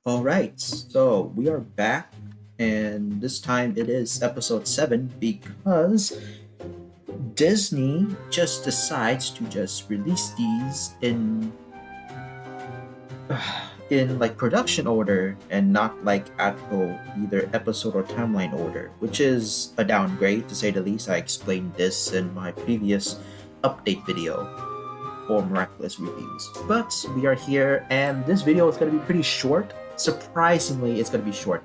All right, so we are back, and this time it is episode 7 because Disney just decides to just release these in like production order and not like actual either episode or timeline order, which is a downgrade to say the least. I explained this in my previous update video for Miraculous reviews. But we are here, and this video is going to be pretty short. Surprisingly, it's going to be short.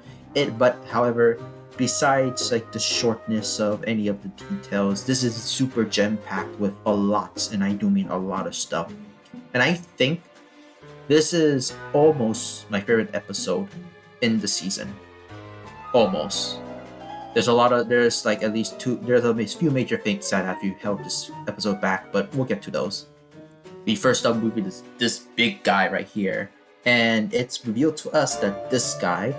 However, besides like the shortness of any of the details, this is super gem packed with a lot, and I do mean a lot of stuff. And I think this is almost my favorite episode in the season. Almost. There's like at least there's a few major things that have held this episode back, but we'll get to those. We first up movie this big guy right here, and it's revealed to us that this guy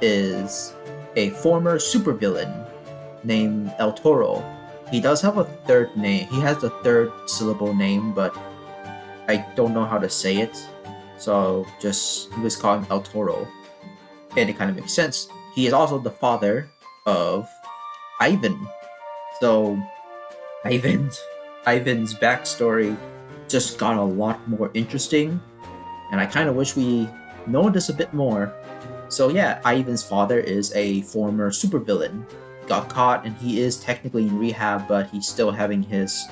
is a former supervillain named El Toro. He does have a third name. He has a third syllable name, but I don't know how to say it, so let's call him El Toro, and it kind of makes sense. He is also the father of Ivan. So Ivan's backstory just got a lot more interesting, and I kind of wish we know this a bit more. So yeah, Ivan's father is a former supervillain. Got caught, and he is technically in rehab, but he's still having his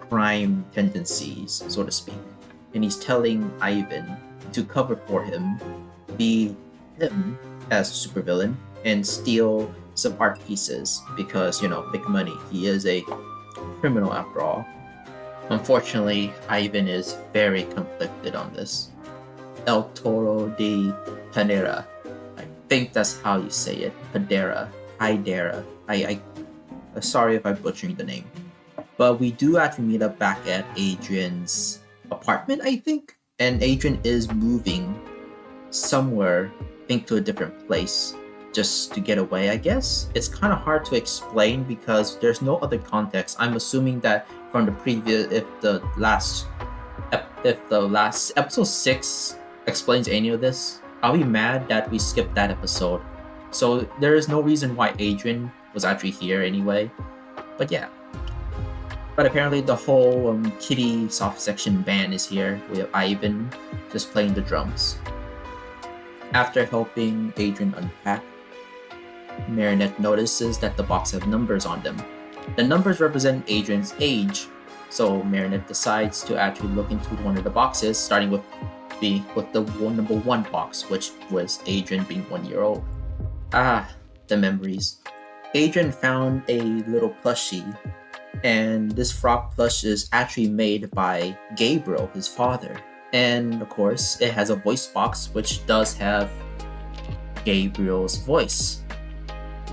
crime tendencies, so to speak. And he's telling Ivan to cover for him, be him as a supervillain, and steal some art pieces because, big money. He is a criminal after all. Unfortunately, Ivan is very conflicted on this. El Toro De Piedra. I think that's how you say it. Piedra. I sorry if I'm butchering the name. But we do actually meet up back at Adrian's apartment, I think. And Adrian is moving somewhere, I think to a different place, just to get away, I guess. It's kind of hard to explain because there's no other context. I'm assuming that from the previous, if the last episode 6 explains any of this, I'll be mad that we skipped that episode. So there is no reason why Adrian was actually here anyway. But yeah. But apparently the whole Kitty soft section band is here. We have Ivan just playing the drums. After helping Adrian unpack, Marinette notices that the box have numbers on them. The numbers represent Adrian's age, so Marinette decides to actually look into one of the boxes, starting with the number 1 box, which was Adrian being 1 year old. The memories. Adrian found a little plushie, and this frog plush is actually made by Gabriel, his father. And of course, it has a voice box which does have Gabriel's voice.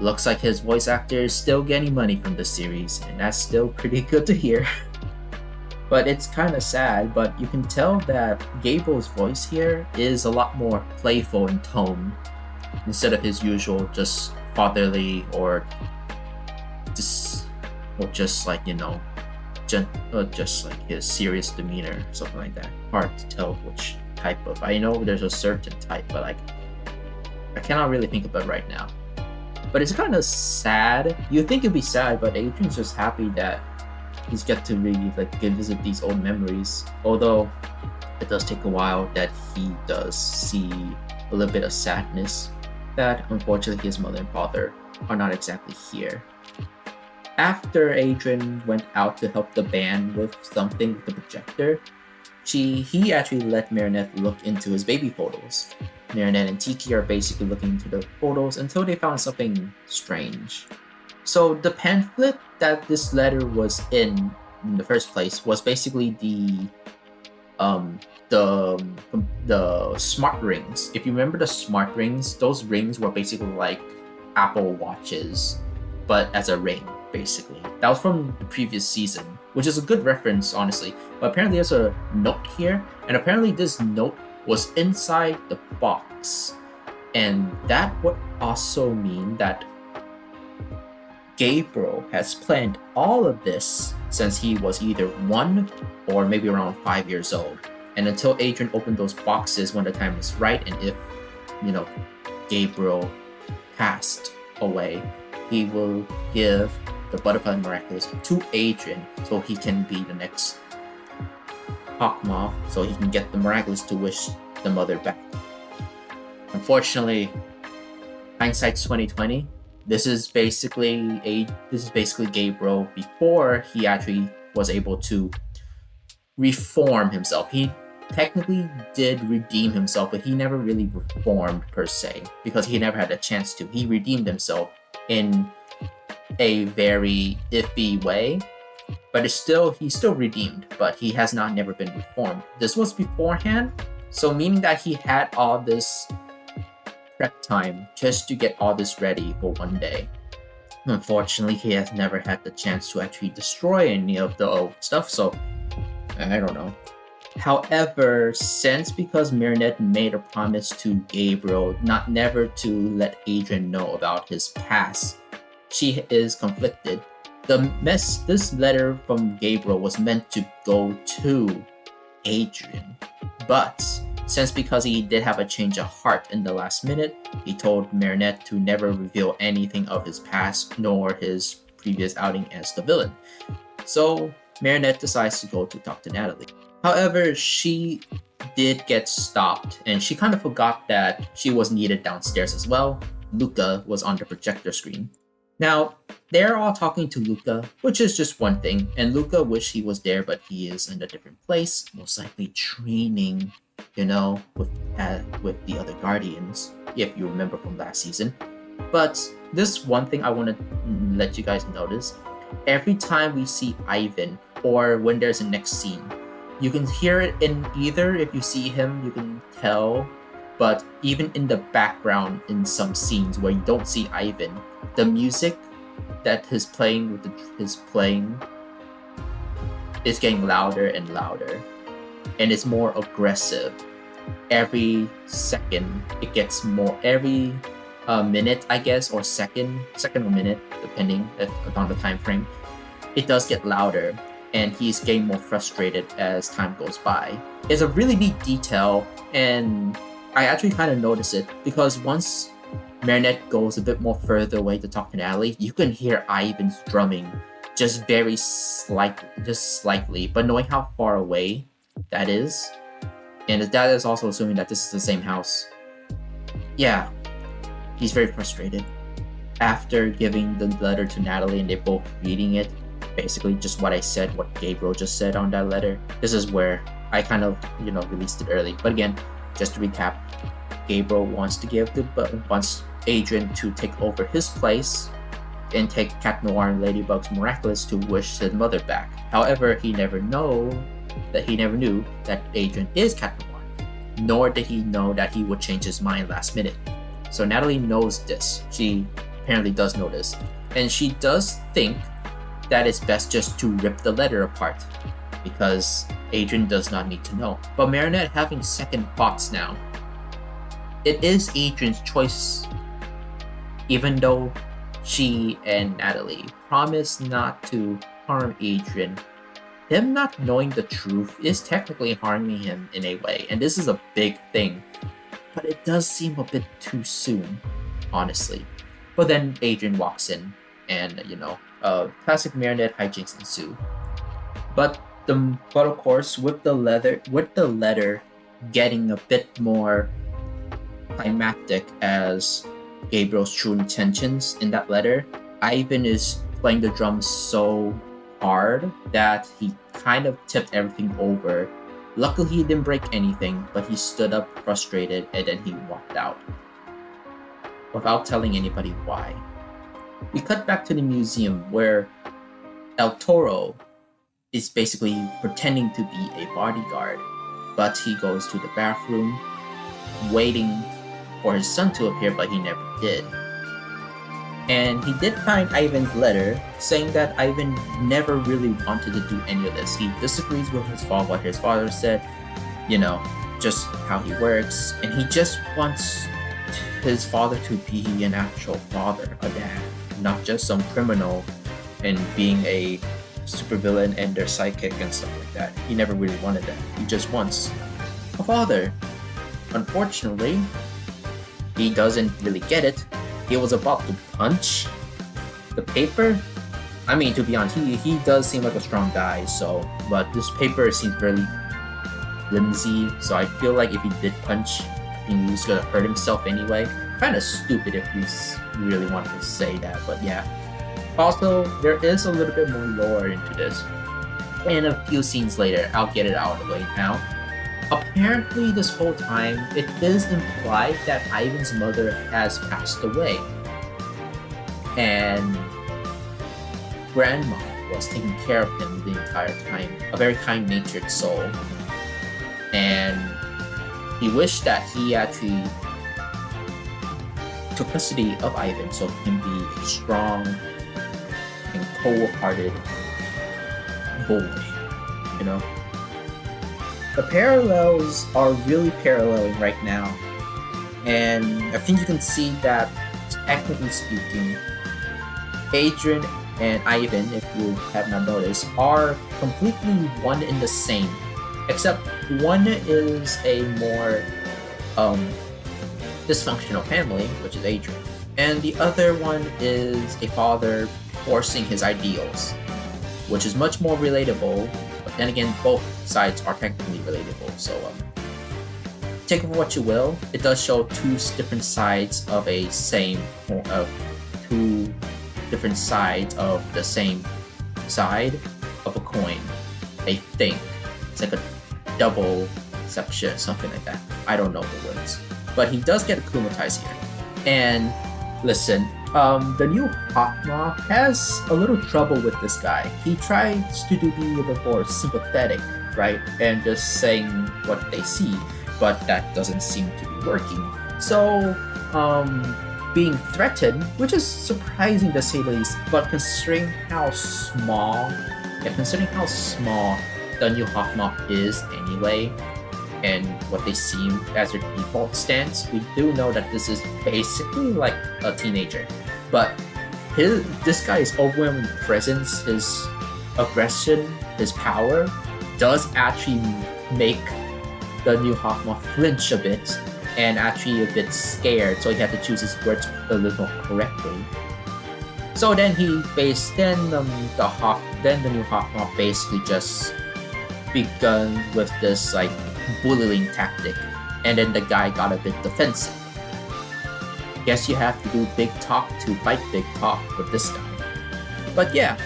Looks like his voice actor is still getting money from the series, and that's still pretty good to hear. But it's kind of sad, but you can tell that Gabriel's voice here is a lot more playful in tone instead of his usual just fatherly or just like, just like his serious demeanor, something like that. Hard to tell which type of. I know there's a certain type, but I cannot really think of it right now. But it's kind of sad. You'd think it'd be sad, but Adrian's just happy that he's get to really visit these old memories. Although it does take a while that he does see a little bit of sadness that unfortunately his mother and father are not exactly here. After Adrian went out to help the band with something with the projector, he actually let Marinette look into his baby photos. Marinette and Tiki are basically looking into the photos until they found something strange. So the pamphlet that this letter was in the first place was basically the smart rings. If you remember the smart rings, those rings were basically like Apple Watches, but as a ring, basically. That was from the previous season, which is a good reference, honestly. But apparently there's a note here, and apparently this note was inside the box. And that would also mean that Gabriel has planned all of this since he was either 1 or maybe around 5 years old. And until Adrian opened those boxes when the time was right, and if Gabriel passed away, he will give the Butterfly Miraculous to Adrian so he can be the next Hawkmoth, so he can get the Miraculous to wish the mother back. Unfortunately, hindsight's 2020. This is basically Gabriel before he actually was able to reform himself. He technically did redeem himself, but he never really reformed per se because he never had a chance to. He redeemed himself in a very iffy way, but he's still redeemed, but he has never been reformed. This was beforehand, so meaning that he had all this prep time just to get all this ready for one day. Unfortunately, he has never had the chance to actually destroy any of the old stuff, so I don't know. However, because Marinette made a promise to Gabriel never to let Adrian know about his past, she is conflicted. This letter from Gabriel was meant to go to Adrian, but because he did have a change of heart in the last minute, he told Marinette to never reveal anything of his past nor his previous outing as the villain. So Marinette decides to go to talk to Natalie. However, she did get stopped, and she kind of forgot that she was needed downstairs as well. Luca was on the projector screen. Now, they're all talking to Luca, which is just one thing, and Luca wished he was there, but he is in a different place, most likely training, with the other Guardians, if you remember from last season. But this one thing I want to let you guys notice, every time we see Ivan, or when there's a next scene, you can hear it in either, if you see him, you can tell, but even in the background in some scenes where you don't see Ivan, the music that is playing is getting louder and louder, and it's more aggressive. Every second, it gets more. Every minute, I guess, or second or minute, depending on the time frame, it does get louder, and he's getting more frustrated as time goes by. It's a really neat detail, and I actually kind of notice it because once Marinette goes a bit more further away to talk to Natalie, you can hear Ivan's drumming just slightly, but knowing how far away that is, and that is also assuming that this is the same house. Yeah, he's very frustrated. After giving the letter to Natalie and they both reading it, basically just what I said, what Gabriel just said on that letter, this is where I kind of, released it early. But again, just to recap, Gabriel wants Adrian to take over his place and take Cat Noir and Ladybug's Miraculous to wish his mother back. However, he never knew that Adrian is Cat Noir, nor did he know that he would change his mind last minute. So Natalie knows this. She apparently does know this, and she does think that it's best just to rip the letter apart because Adrian does not need to know. But Marinette having second thoughts now. It is Adrian's choice, even though she and Natalie promise not to harm Adrian. Him not knowing the truth is technically harming him in a way, and this is a big thing. But it does seem a bit too soon, honestly. But then Adrian walks in, and classic Marinette hijinks ensue. But of course, with the letter getting a bit more climactic as Gabriel's true intentions in that letter, Ivan is playing the drums so hard that he kind of tipped everything over. Luckily, he didn't break anything, but he stood up frustrated and then he walked out without telling anybody why. We cut back to the museum where El Toro is basically pretending to be a bodyguard, but he goes to the bathroom waiting for his son to appear, but he never did. And he did find Ivan's letter saying that Ivan never really wanted to do any of this. He disagrees with what his father said, just how he works, and he just wants his father to be an actual father, a dad, not just some criminal and being a supervillain and their sidekick and stuff like that. He never really wanted that. He just wants a father. Unfortunately, he doesn't really get it. He was about to punch the paper. I mean, to be honest, he does seem like a strong guy, so, but this paper seems really flimsy, so I feel like if he did punch, he's gonna hurt himself anyway. Kind of stupid if we really wanted to say that, but yeah. Also, there is a little bit more lore into this. And a few scenes later, I'll get it out of the way now. Apparently, this whole time, it is implied that Ivan's mother has passed away. And Grandma was taking care of him the entire time. A very kind-natured soul. And he wished that he actually took custody of Ivan so he can be a strong and cold-hearted boy, you know? The parallels are really paralleling right now, and I think you can see that, technically speaking, Adrian and Ivan, if you have not noticed, are completely one in the same, except one is a more dysfunctional family, which is Adrian, and the other one is a father forcing his ideals, which is much more relatable. But then again, both sides are technically relatable, so take it for what you will. It does show two different sides of the same side of a coin. I think it's like a double section, something like that. I don't know the words, but he does get acclimatized here. And listen, the new Hawkmoth has a little trouble with this guy. He tries to be a bit more sympathetic, right? And just saying what they see, but that doesn't seem to be working. So, being threatened, which is surprising to say the least, but considering how small the new Hawkmoth is anyway, and what they seem as their default stance, we do know that this is basically like a teenager. But this guy's overwhelming presence, his aggression, his power, does actually make the new Hawkmoth flinch a bit and actually a bit scared, so he had to choose his words a little correctly. So then the new Hawkmoth basically just begun with this like bullying tactic, and then the guy got a bit defensive. Guess you have to do big talk to fight big talk with this guy. But yeah,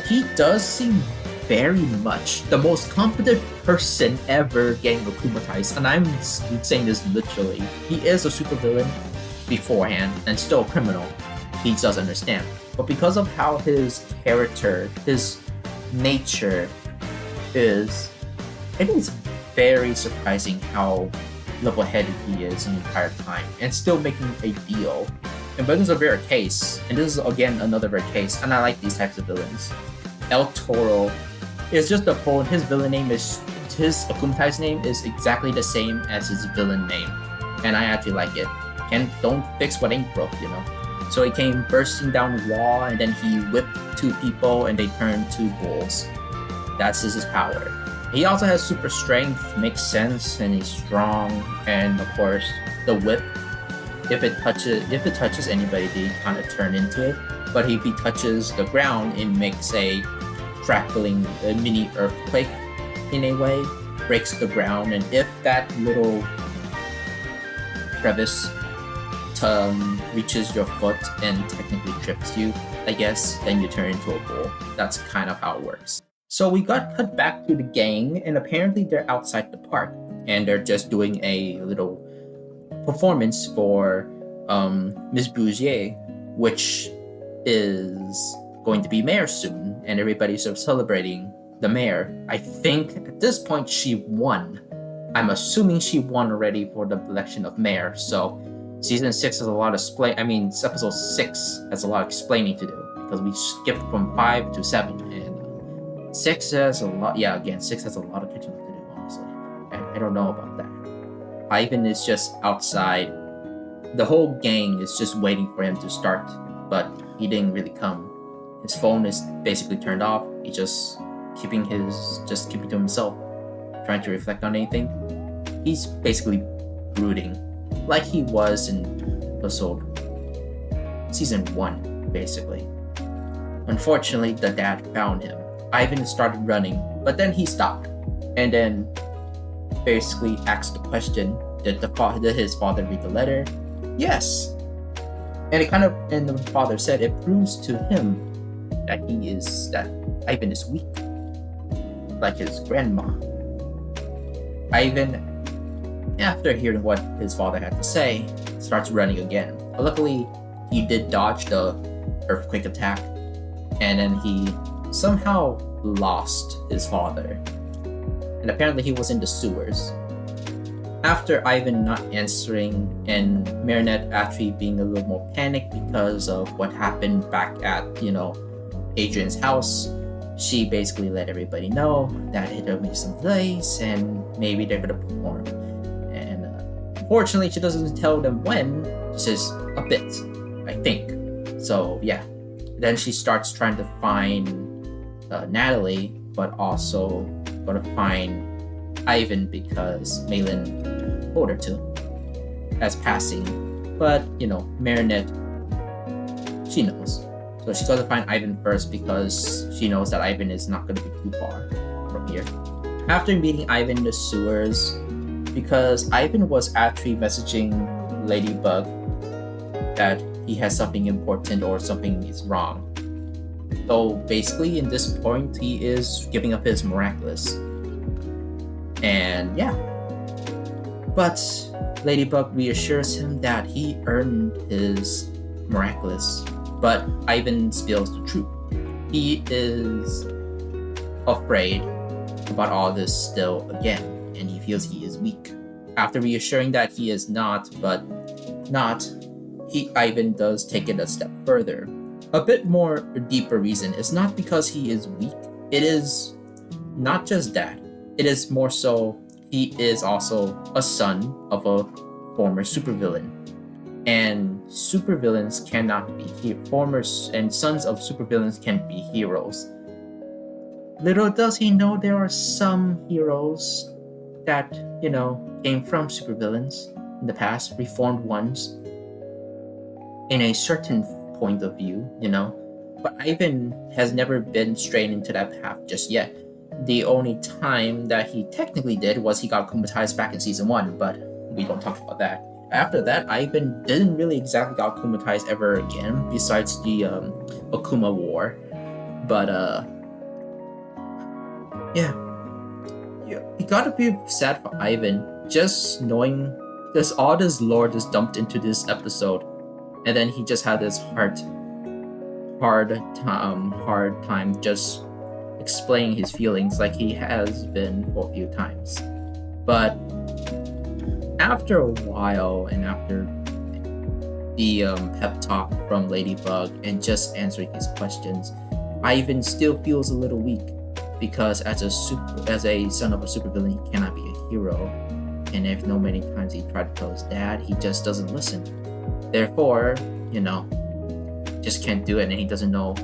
he does seem very much the most competent person ever getting acclimatized, and I'm saying this literally. He is a supervillain beforehand and still a criminal. He does understand. But because of how his character, his nature is, it is very surprising how level-headed he is the entire time and still making a deal. And but this is a rare case, and this is again another rare case, and I like these types of villains. El Toro is just a phone. His villain name is, his acclimatized name is exactly the same as his villain name, and I actually like it. Don't fix what ain't broke, you know. So he came bursting down the wall, and then he whipped two people, and they turned to bulls. That's his power. He also has super strength, makes sense, and he's strong. And of course, the whip, if it touches anybody, they kind of turn into it. But if he touches the ground, it makes a crackling mini earthquake in a way, breaks the ground, and if that little crevice reaches your foot and technically trips you, I guess, then you turn into a bull. That's kind of how it works. So we got cut back to the gang, and apparently they're outside the park, and they're just doing a little performance for Miss Bougier, which is going to be mayor soon, and everybody's sort of celebrating the mayor. I think at this point she won. I'm assuming she won already for the election of mayor, so season 6 has a lot of episode 6 has a lot of explaining to do, because we skipped from 5 to 7, and 6 has a lot, 6 has a lot of catching up to do, honestly. I don't know about that. Ivan is just outside. The whole gang is just waiting for him to start, but he didn't really come. His phone is basically turned off. He's just keeping to himself, trying to reflect on anything. He's basically brooding, like he was in episode, season 1, basically. Unfortunately, the dad found him. Ivan started running, but then he stopped, and then basically asked the question, did his father read the letter? Yes. And the father said it proves to him that Ivan is weak, like his grandma. Ivan, after hearing what his father had to say, starts running again. But luckily, he did dodge the earthquake attack, and then he somehow lost his father. And apparently he was in the sewers. After Ivan not answering and Marinette actually being a little more panicked because of what happened back at, Adrian's house, she basically let everybody know that it'll be some delays and maybe they're gonna perform. And unfortunately, she doesn't tell them when, just a bit, I think. So yeah, then she starts trying to find Natalie, but also gonna find Ivan because Malin told her to as passing. But Marinette, she knows. So she's gonna find Ivan first because she knows that Ivan is not gonna be too far from here. After meeting Ivan in the sewers, because Ivan was actually messaging Ladybug that he has something important or something is wrong. So basically in this point he is giving up his Miraculous. And yeah. But Ladybug reassures him that he earned his Miraculous. But Ivan spills the truth. He is afraid about all this still again, and he feels he is weak. After reassuring that he is not, Ivan does take it a step further. A bit more deeper reason is not because he is weak. It is not just that. It is more so he is also a son of a former supervillain. And supervillains cannot be and sons of supervillains can't be heroes. Little does he know there are some heroes that, came from supervillains in the past, reformed ones, in a certain point of view, But Ivan has never been strayed into that path just yet. The only time that he technically did was he got akumatized back in season 1, but we don't talk about that. After that, Ivan didn't really exactly got akumatized ever again, besides the Akuma War. But yeah, you gotta be sad for Ivan, just knowing there's all this lore just dumped into this episode, and then he just had this hard time just explaining his feelings like he has been for a few times. But after a while, and after the pep talk from Ladybug and just answering his questions, Ivan still feels a little weak because as a son of a supervillain, he cannot be a hero. And if no many times he tried to tell his dad, he just doesn't listen. Therefore, just can't do it, and he doesn't know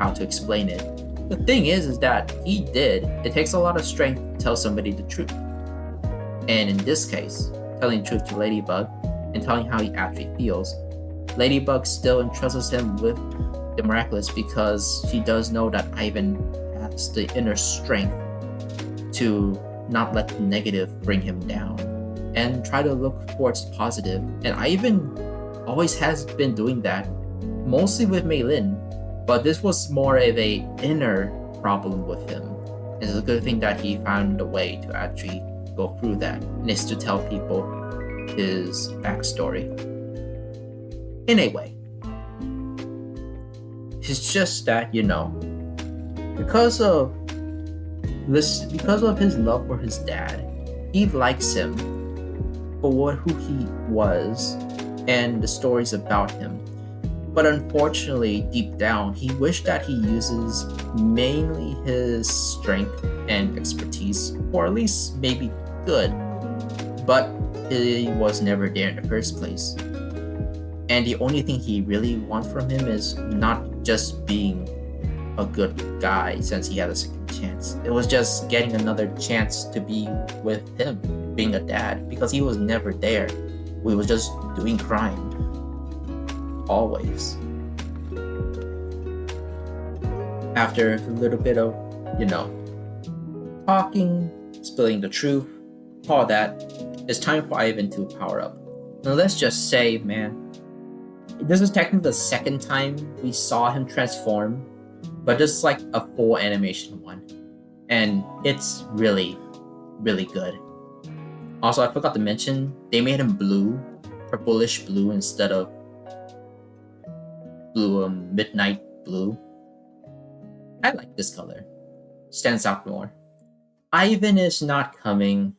how to explain it. The thing is that he did. It takes a lot of strength to tell somebody the truth. And in this case, telling the truth to Ladybug and telling how he actually feels, Ladybug still entrusts him with the Miraculous because she does know that Ivan has the inner strength to not let the negative bring him down and try to look towards the positive. And Ivan always has been doing that, mostly with Maylin, but this was more of a inner problem with him. And it's a good thing that he found a way to actually go through that, and is to tell people his backstory. Anyway, it's just that, because of his love for his dad, he likes him for who he was and the stories about him. But unfortunately, deep down, he wished that he uses mainly his strength and expertise, or at least maybe good, but it was never there in the first place. And the only thing he really wants from him is not just being a good guy since he had a second chance. It was just getting another chance to be with him, being a dad, because he was never there. We was just doing crime. always. After a little bit of, talking, spilling the truth, all that, it's time for Ivan to power up. Now let's just say, man, this is technically the second time we saw him transform, but this is like a full animation one. And it's really, really good. Also, I forgot to mention, they made him blue, purplish blue instead of blue, midnight blue. I like this color. Stands out more. Ivan is not coming,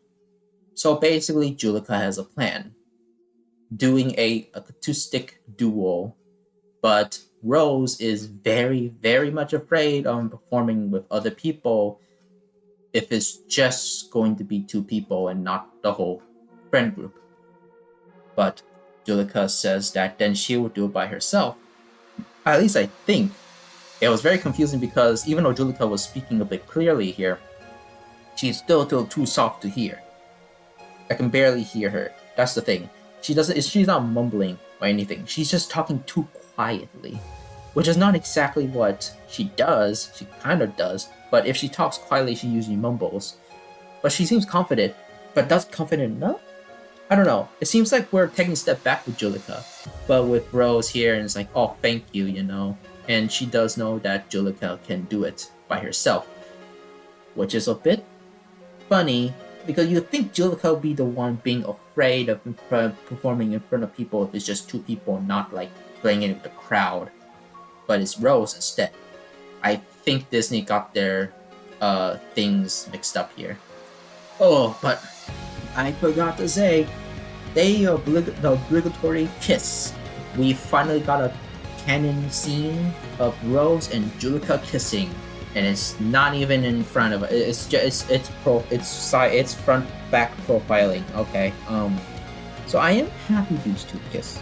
so basically Juleka has a plan. Doing a acoustic duo, but Rose is very, very much afraid of performing with other people if it's just going to be two people and not the whole friend group. But Juleka says that then she will do it by herself. At least I think. It was very confusing because even though Juleka was speaking a bit clearly here, she's still too soft to hear. I can barely hear her. That's the thing. She's not mumbling or anything. She's just talking too quietly, which is not exactly what she does. She kind of does, but if she talks quietly, she usually mumbles. But she seems confident, but does confident enough? I don't know. It seems like we're taking a step back with Juleka, but with Rose here, and it's like, oh, thank you, And she does know that Juleka can do it by herself, which is a bit funny because you think Juleka will be the one being afraid of performing in front of people if it's just two people, not like playing it with the crowd. But it's Rose instead. I think Disney got their things mixed up here. Oh, but I forgot to say, the obligatory kiss. We finally got a canon scene of Rose and Juleka kissing, and it's not even in front of it. It's front back profiling. Okay. So I am happy these two kiss.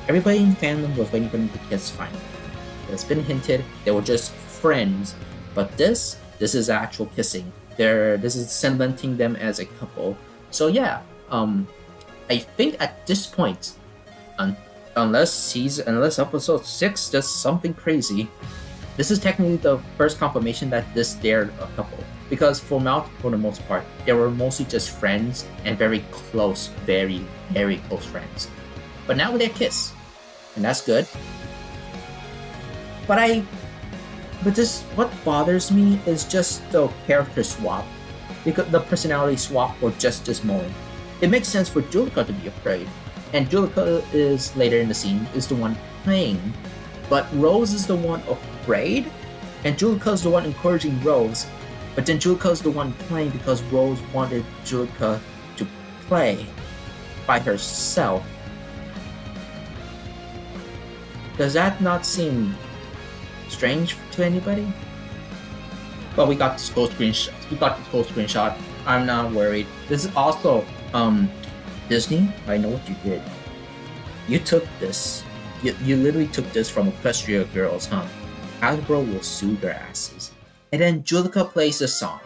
Everybody in fandom was waiting for them to kiss finally. It's been hinted they were just friends, but this is actual kissing. This is cementing them as a couple. So yeah, I think at this point, unless episode 6 does something crazy, this is technically the first confirmation that they're a couple. Because for the most part, they were mostly just friends and very close, very, very close friends. But now they kiss, and that's good. But what bothers me is just the character swap, because the personality swap for just this moment. It makes sense for Juleka to be afraid, and Juleka is later in the scene is the one playing, but Rose is the one afraid, and Juleka is the one encouraging Rose, but then Juleka is the one playing because Rose wanted Juleka to play by herself. Does that not seem strange to anybody? But we got this whole screenshot. I'm not worried. This is also Disney. I know what you did. You took this. You literally took this from Equestria Girls, huh? Hasbro will sue their asses. And then Juleka plays the song.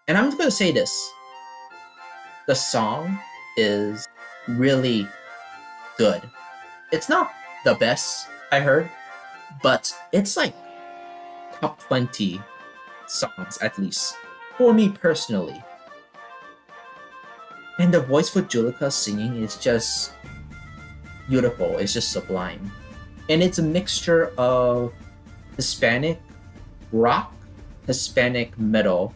And I'm just gonna say this. The song is really good. It's not the best I heard, but it's like top 20 songs at least for me personally. And the voice for Juleka singing is just beautiful. It's just sublime. And it's a mixture of Hispanic rock, Hispanic metal,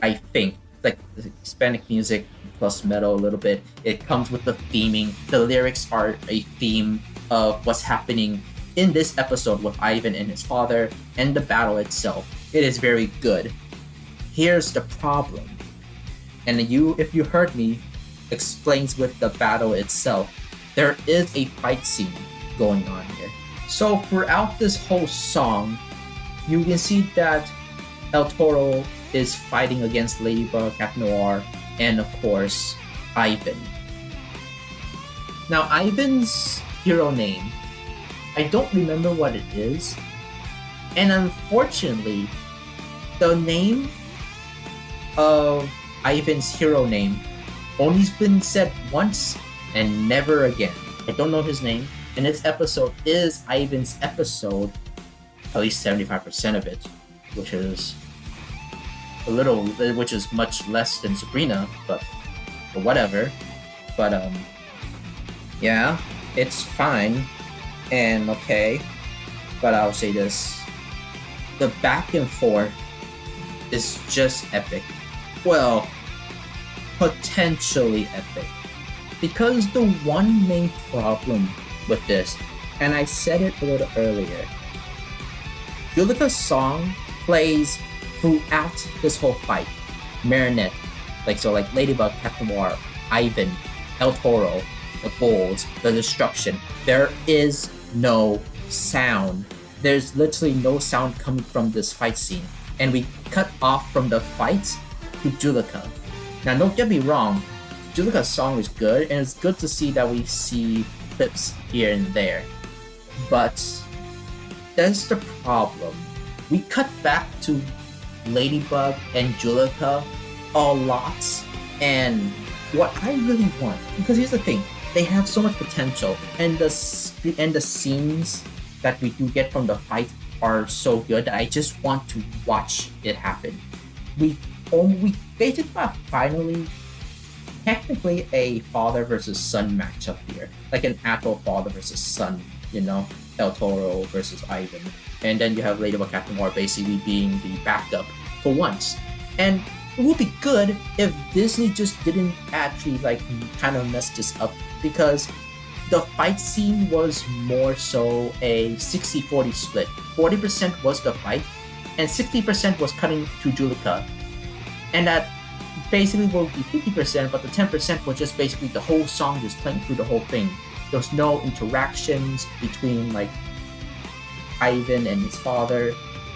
I think. Like Hispanic music plus metal a little bit. It comes with the theming. The lyrics are a theme of what's happening in this episode with Ivan and his father and the battle itself. It is very good. Here's the problem. And if you heard me, explains with the battle itself. There is a fight scene going on here. So throughout this whole song, you can see that El Toro is fighting against Ladybug, Cat Noir, and of course, Ivan. Now, Ivan's hero name, I don't remember what it is. And unfortunately, the name of Ivan's hero name only been said once and never again. I don't know his name. And this episode is Ivan's episode, at least 75% of it, which is which is much less than Sabrina, but whatever. But yeah, it's fine and okay. But I'll say this: the back and forth is just epic. Well, potentially epic. Because the one main problem with this, and I said it a little earlier, Julika's song plays throughout this whole fight. Marinette, like Ladybug, Captain Noir, Ivan, El Toro, the bulls, the destruction. There is no sound. There's literally no sound coming from this fight scene. And we cut off from the fight to Julika. Now don't get me wrong, Julika's song is good, and it's good to see that we see clips here and there. But that's the problem. We cut back to Ladybug and Julika a lot, and what I really want, because here's the thing, they have so much potential, and the scenes that we do get from the fight are so good that I just want to watch it happen. We basically finally technically a father versus son matchup here, like an actual father versus son, El Toro versus Ivan, and then you have Ladybug Captain War basically being the backup for once. And it would be good if Disney just didn't actually kind of mess this up, because the fight scene was more so a 60-40 split. 40% was the fight, and 60% was cutting to Julika. And that basically will be 50%, but the 10% was just basically the whole song just playing through the whole thing. There was no interactions between Ivan and his father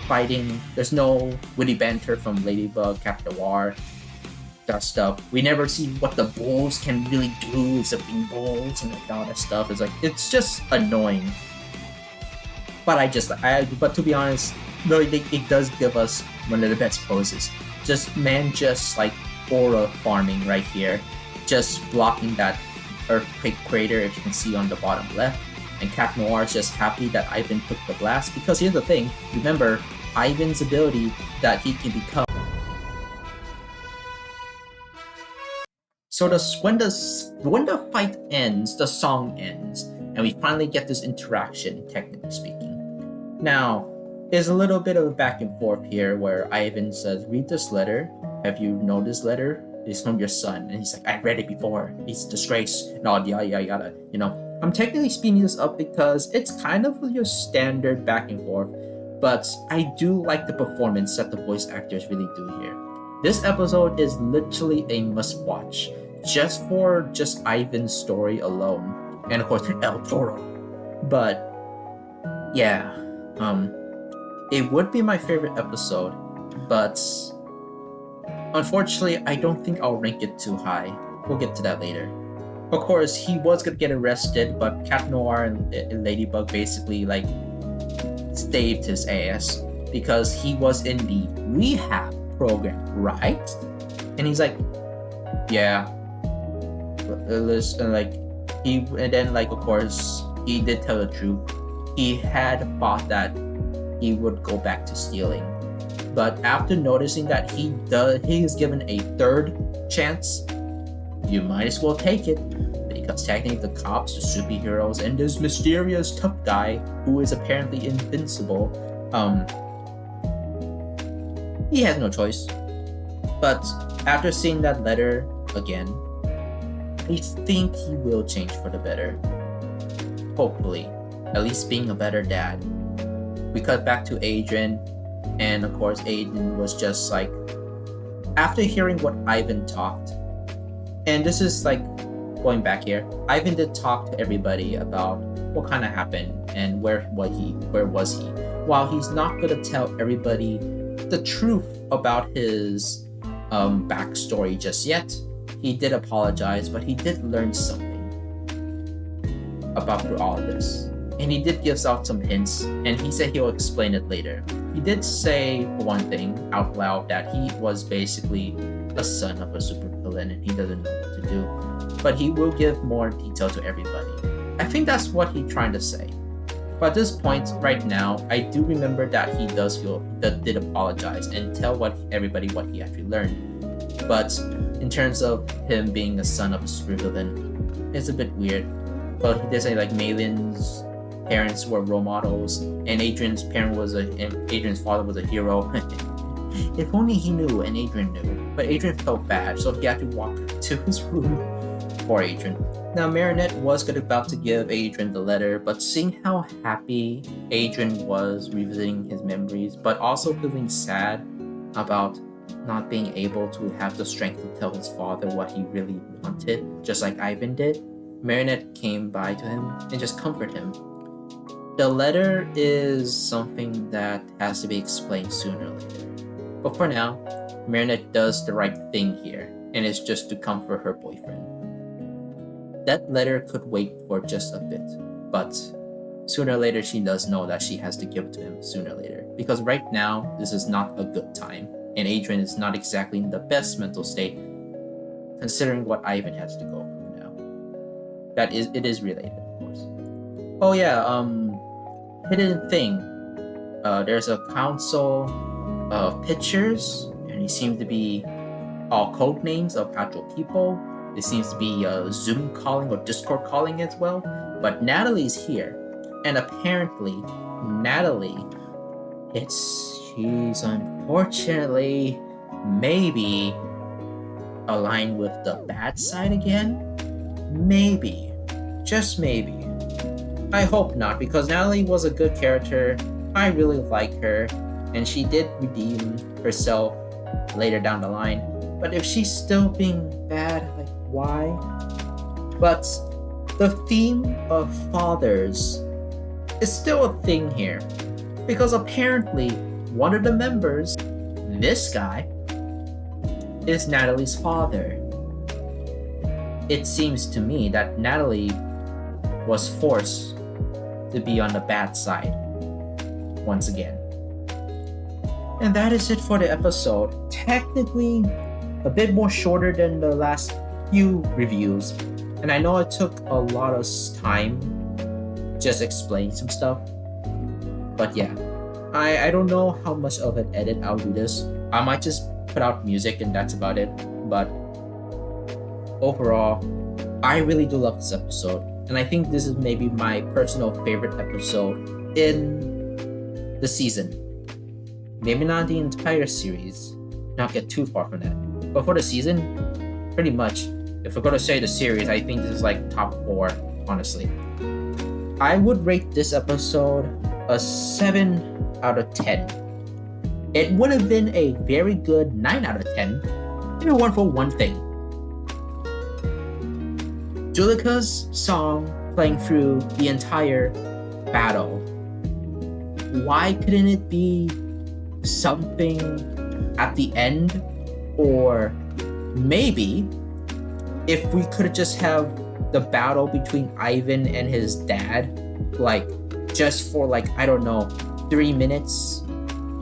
fighting. There's no witty banter from Ladybug, Captain Noir, that stuff. We never see what the bulls can really do, except being bulls and all that stuff. It's just annoying. But but to be honest, it does give us one of the best poses. Just aura farming right here, just blocking that earthquake crater, if you can see on the bottom left. And Captain Noir is just happy that Ivan took the blast, because here's the thing, remember Ivan's ability that he can become. So when the fight ends, the song ends, and we finally get this interaction, technically speaking. Now, there's a little bit of a back and forth here where Ivan says, "Read this letter. Have you known this letter? It's from your son." And he's like, "I read it before. He's a disgrace." And all yada yada yada. I'm technically speeding this up because it's kind of your standard back and forth, but I do like the performance that the voice actors really do here. This episode is literally a must watch, just for Ivan's story alone, and of course El Toro. But yeah, it would be my favorite episode, but unfortunately I don't think I'll rank it too high. We'll get to that later. Of course, he was gonna get arrested, but Captain Noir and Ladybug basically saved his ass, because he was in the rehab program, right? And he's like, yeah. And then of course he did tell the truth. He had thought that he would go back to stealing, but after noticing that he is given a third chance, you might as well take it, because technically the cops, the superheroes, and this mysterious tough guy who is apparently invincible, he has no choice. But after seeing that letter again, I think he will change for the better. Hopefully, at least being a better dad. We cut back to Adrian, and of course Adrian was just after hearing what Ivan talked, and this is going back here, Ivan did talk to everybody about what kind of happened and where was he. While he's not gonna tell everybody the truth about his backstory just yet, he did apologize, but he did learn something about through all of this. And he did give out some hints, and he said he'll explain it later. He did say, for one thing, out loud, that he was basically a son of a supervillain and he doesn't know what to do. But he will give more detail to everybody. I think that's what he's trying to say. But at this point, right now, I do remember that he did apologize and tell everybody what he actually learned. But in terms of him being a son of a supervillain, it's a bit weird. But he did say like Malin's parents were role models, and Adrian's father was a hero. If only he knew and Adrian knew. But Adrian felt bad, so he had to walk to his room for Adrian. Now, Marinette was about to give Adrian the letter, but seeing how happy Adrian was revisiting his memories, but also feeling sad about not being able to have the strength to tell his father what he really wanted, just like Ivan did, Marinette came by to him and just comforted him. The letter is something that has to be explained sooner or later. But for now, Marinette does the right thing here, and it's just to comfort her boyfriend. That letter could wait for just a bit, but sooner or later she does know that she has to give it to him sooner or later. Because right now, this is not a good time, and Adrian is not exactly in the best mental state, considering what Ivan has to go through now. It is related, of course. Oh yeah, hidden thing. There's a council of pictures, and they seem to be all code names of actual people. It seems to be Zoom calling or Discord calling as well. But Natalie's here, and apparently Natalie, she's unfortunately maybe aligned with the bad side again. Maybe, just maybe. I hope not, because Natalie was a good character. I really like her, and she did redeem herself later down the line. But if she's still being bad, like, why? But the theme of fathers is still a thing here, because apparently one of the members, this guy, is Natalie's father. It seems to me that Natalie was forced to be on the bad side once again. And that is it for the episode. Technically, a bit more shorter than the last few reviews. And I know it took a lot of time just explaining some stuff. But yeah, I don't know how much of an edit I'll do this. I might just put out music and that's about it. But overall, I really do love this episode. And I think this is maybe my personal favorite episode in the season. Maybe not the entire series, not get too far from that. But for the season, pretty much, if we're going to say the series, I think this is like top 4, honestly. I would rate this episode a 7 out of 10. It would have been a very good 9 out of 10 if it weren't for one thing. Julica's song playing through the entire battle. Why couldn't it be something at the end? Or maybe if we could just have the battle between Ivan and his dad, like just for like, I don't know, 3 minutes,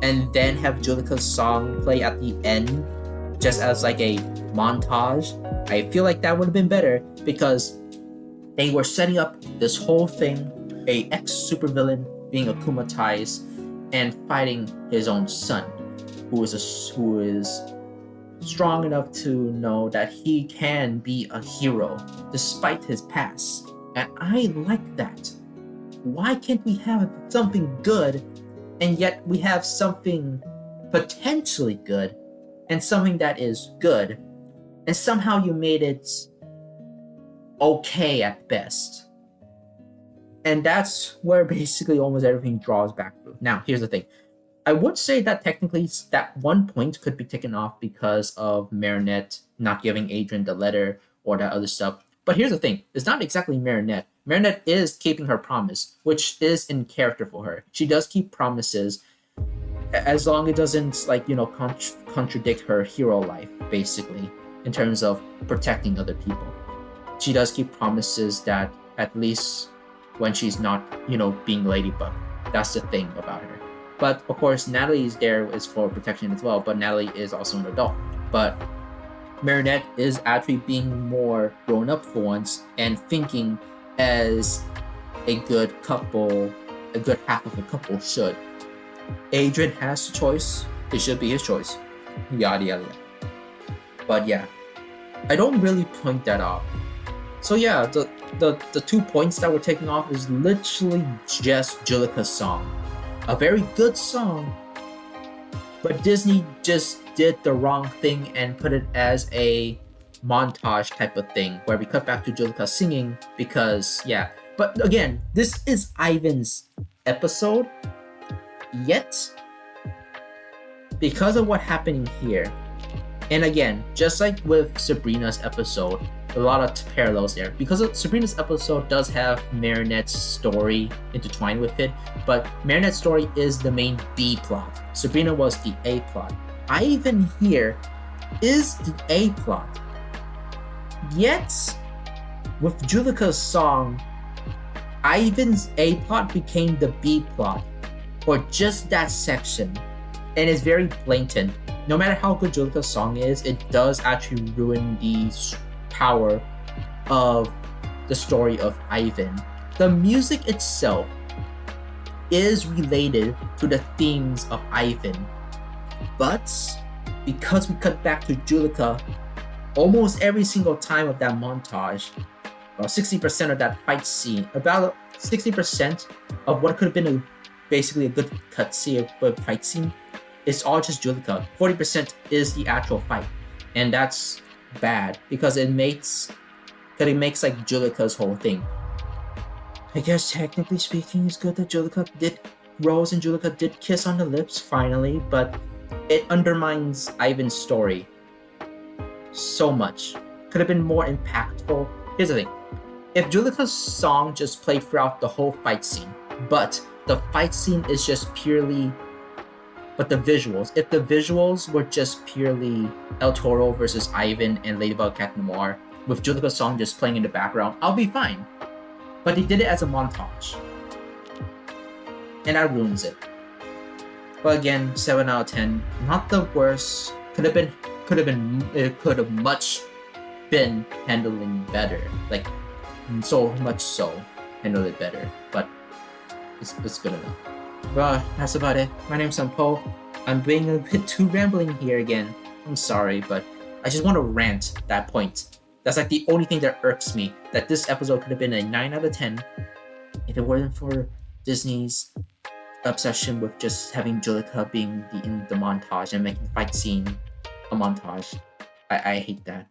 and then have Julica's song play at the end just as like a montage. I feel like that would have been better, because they were setting up this whole thing, a ex-supervillain being akumatized and fighting his own son, who is strong enough to know that he can be a hero despite his past. And I like that. Why can't we have something good, and yet we have something potentially good and something that is good, and somehow you made it okay at best? And that's where basically almost everything draws back to. Now, here's the thing. I would say that technically that one point could be taken off because of Marinette not giving Adrian the letter or that other stuff. But here's the thing. It's not exactly Marinette. Marinette is keeping her promise, which is in character for her. She does keep promises as long as it doesn't, like, contradict her hero life, basically, in terms of protecting other people. She does keep promises that at least when she's not, being Ladybug. That's the thing about her. But of course, Natalie is there is for protection as well, but Natalie is also an adult. But Marinette is actually being more grown up for once and thinking as a good couple, a good half of a couple should. Adrian has the choice. It should be his choice. Yada yada yada. But yeah, I don't really point that out. So yeah, the 2 points that we're taking off is literally just Julika's song. A very good song, but Disney just did the wrong thing and put it as a montage type of thing where we cut back to Julika singing because yeah. But again, this is Ivan's episode, yet because of what happening here, and again, just like with Sabrina's episode, a lot of parallels there. Because Sabrina's episode does have Marinette's story intertwined with it, but Marinette's story is the main B plot. Sabrina was the A plot. Ivan here is the A plot. Yet, with Julika's song, Ivan's A plot became the B plot, or just that section, and it's very blatant. No matter how good Julika's song is, it does actually ruin the power of the story of Ivan. The music itself is related to the themes of Ivan, but because we cut back to Julika almost every single time of that montage, about 60% of that fight scene, about 60% of what could have been basically a good cutscene, a fight scene, it's all just Julika. 40% is the actual fight, and that's bad because it makes like Julika's whole thing. I guess technically speaking, it's good that Rose and Julika did kiss on the lips finally, but it undermines Ivan's story so much. Could have been more impactful. Here's the thing: if Julika's song just played throughout the whole fight scene, but the fight scene is just purely. But the visuals, if the visuals were just purely El Toro versus Ivan and Ladybug Cat Noir, with Julika's song just playing in the background, I'll be fine. But they did it as a montage, and that ruins it. But again, 7 out of 10, not the worst. Could have much been handling better. Like, so much so, handled it better. But it's good enough. Well, that's about it. My name's Sampo. I'm being a bit too rambling here again. I'm sorry, but I just want to rant that point. That's like the only thing that irks me, that this episode could have been a 9 out of 10 if it wasn't for Disney's obsession with just having Julika being in the montage and making the fight scene a montage. I hate that.